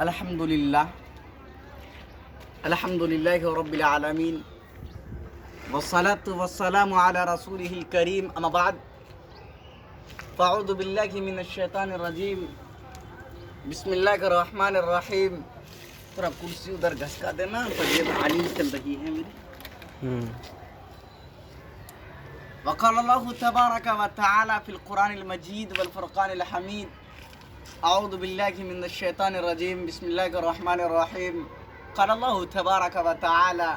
الحمدللہ الحمدللہ رب العالمین والصلاة والسلام علی رسولہ الکریم اما بعد فاعوذ باللہ من الشیطان الرجیم بسم اللہ الرحمن الرحیم. تھوڑا کرسی ادھر گھسکا دینا، طبیعت عالی چل رہی ہے میری. وقال اللہ تبارک و تعالی فی القرآن المجید والفرقان الحمید. اعوذ باللہ من الشیطان الرجیم بسم اللہ الرحمن الرحیم. قال اللہ تبارک و تعالی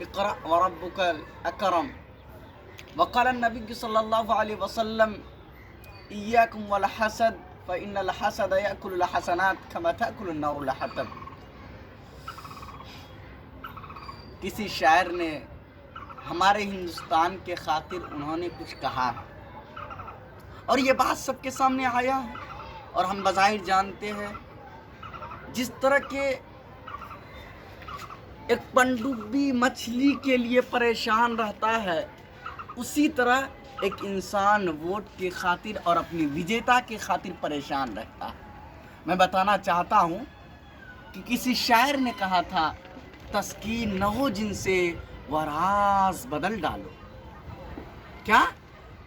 اقرأ وربک الاکرم. وقال النبی صلی اللہ علیہ وسلم ایاکم والحسد فإن الحسد یأکل الحسنات کما تأکل النار الحطب. کسی شاعر نے ہمارے ہندوستان کے خاطر انہوں نے کچھ کہا اور یہ بات سب کے سامنے آیا ہے اور ہم بظاہر جانتے ہیں جس طرح کہ ایک پنڈبی مچھلی کے لیے پریشان رہتا ہے، اسی طرح ایک انسان ووٹ کی خاطر اور اپنی وجیتا کی خاطر پریشان رہتا ہے. میں بتانا چاہتا ہوں کہ کسی شاعر نے کہا تھا تسکین نہ ہو جن سے وہ راز بدل ڈالو. کیا؟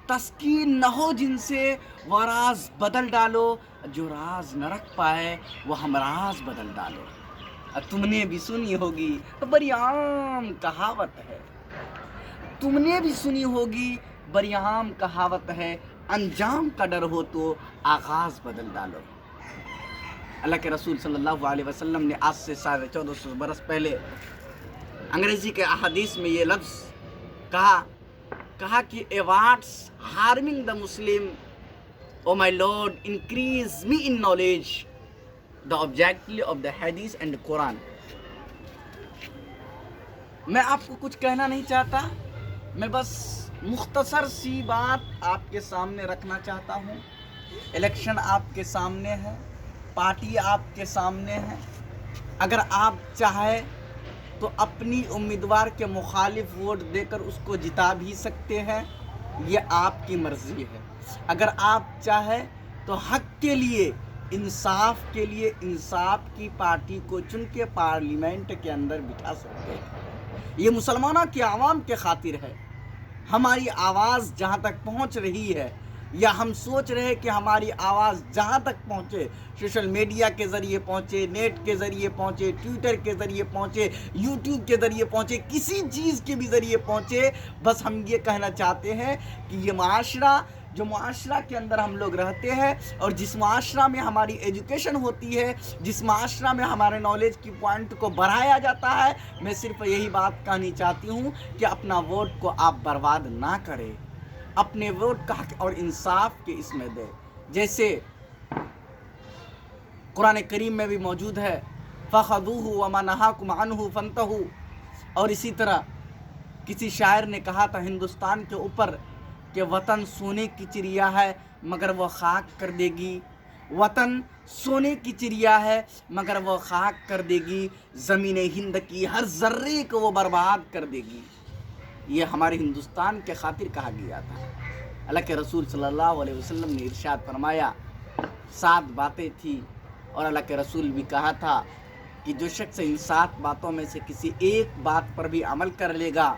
تسکین نہ ہو جن سے وہ راز بدل ڈالو، جو راز نہ رکھ پائے وہ ہم راز بدل ڈالو. تم نے بھی سنی ہوگی، بڑی عام کہاوت ہے. تم نے بھی سنی ہوگی، بڑی عام کہاوت ہے، انجام کا ڈر ہو تو آغاز بدل ڈالو. اللہ کے رسول صلی اللہ علیہ وسلم نے آج سے 1450 برس پہلے انگریزی کے احادیث میں یہ لفظ کہا کہ avoids harming the Muslim O my Lord increase me in knowledge the objectively of the Hadith and قرآن. میں آپ کو کچھ کہنا نہیں چاہتا، میں بس مختصر سی بات آپ کے سامنے رکھنا چاہتا ہوں. الیکشن آپ کے سامنے ہے، پارٹی آپ کے سامنے ہے. اگر آپ چاہیں تو اپنی امیدوار کے مخالف ووٹ دے کر اس کو جتا بھی سکتے ہیں، یہ آپ کی مرضی ہے. اگر آپ چاہیں تو حق کے لیے، انصاف کے لیے انصاف کی پارٹی کو چن کے پارلیمنٹ کے اندر بٹھا سکتے ہیں. یہ مسلمانوں کی عوام کے خاطر ہے. ہماری آواز جہاں تک پہنچ رہی ہے یا ہم سوچ رہے کہ ہماری آواز جہاں تک پہنچے، سوشل میڈیا کے ذریعے پہنچے، نیٹ کے ذریعے پہنچے، ٹویٹر کے ذریعے پہنچے، یوٹیوب کے ذریعے پہنچے، کسی چیز کے بھی ذریعے پہنچے، بس ہم یہ کہنا چاہتے ہیں کہ یہ معاشرہ، جو معاشرہ کے اندر ہم لوگ رہتے ہیں اور جس معاشرہ میں ہماری ایجوکیشن ہوتی ہے، جس معاشرہ میں ہمارے نالج کی پوائنٹ کو بڑھایا جاتا ہے، میں صرف یہی بات کہنی چاہتی ہوں کہ اپنا ووٹ کو آپ برباد نہ کریں. اپنے ووٹ کا حق اور انصاف کے اس میں دے. جیسے قرآن کریم میں بھی موجود ہے فَخَذُوهُ وَمَا نَهَاكُمْ عَنْهُ فَانْتَهُوا. اور اسی طرح کسی شاعر نے کہا تھا ہندوستان کے اوپر کہ وطن سونے کی چڑیا ہے مگر وہ خاک کر دے گی. وطن سونے کی چڑیا ہے مگر وہ خاک کر دے گی، زمین ہند کی ہر ذرے کو وہ برباد کر دے گی. یہ ہمارے ہندوستان کے خاطر کہا گیا تھا. اللہ کے رسول صلی اللہ علیہ وسلم نے ارشاد فرمایا 7 باتیں تھیں اور اللہ کے رسول بھی کہا تھا کہ جو شخص ان 7 باتوں میں سے کسی ایک بات پر بھی عمل کر لے گا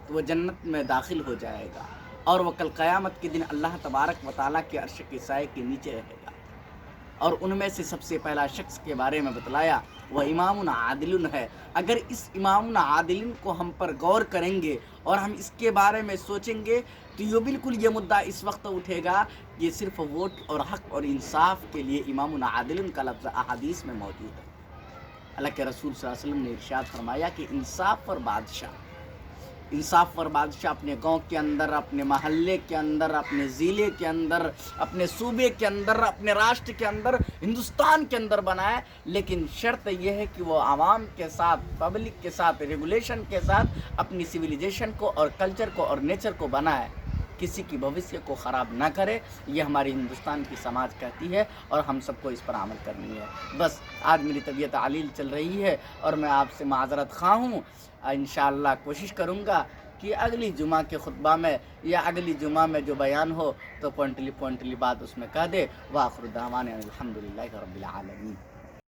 تو وہ جنت میں داخل ہو جائے گا اور وہ کل قیامت کے دن اللہ تبارک و تعالیٰ کے عرش کے سائے کے نیچے رہے گا. اور ان میں سے سب سے پہلا شخص کے بارے میں بتلایا وہ امام عادل ہے. اگر اس امام عادل کو ہم پر غور کریں گے اور ہم اس کے بارے میں سوچیں گے تو یہ بالکل یہ مدعا اس وقت اٹھے گا کہ صرف ووٹ اور حق اور انصاف کے لیے امام عادل کا لفظ احادیث میں موجود ہے. اللہ کے رسول صلی اللہ علیہ وسلم نے ارشاد فرمایا کہ انصاف اور بادشاہ اپنے گاؤں کے اندر، اپنے محلے کے اندر، اپنے ضلع کے اندر، اپنے صوبے کے اندر، اپنے راشٹر کے اندر، ہندوستان کے اندر بنائے. لیکن شرط یہ ہے کہ وہ عوام کے ساتھ، پبلک کے ساتھ، ریگولیشن کے ساتھ اپنی سویلائزیشن کو اور کلچر کو اور نیچر کو بنائے، کسی کی بھوشیہ کو خراب نہ کرے. یہ ہماری ہندوستان کی سماج کہتی ہے اور ہم سب کو اس پر عمل کرنی ہے. بس آج میری طبیعت علیل چل رہی ہے اور میں آپ سے معذرت خواہ ہوں. انشاءاللہ کوشش کروں گا کہ اگلی جمعہ کے خطبہ میں یا اگلی جمعہ میں جو بیان ہو تو پوائنٹلی بات اس میں کہہ دے. وآخر دعوانا الحمدللہ رب العالمین.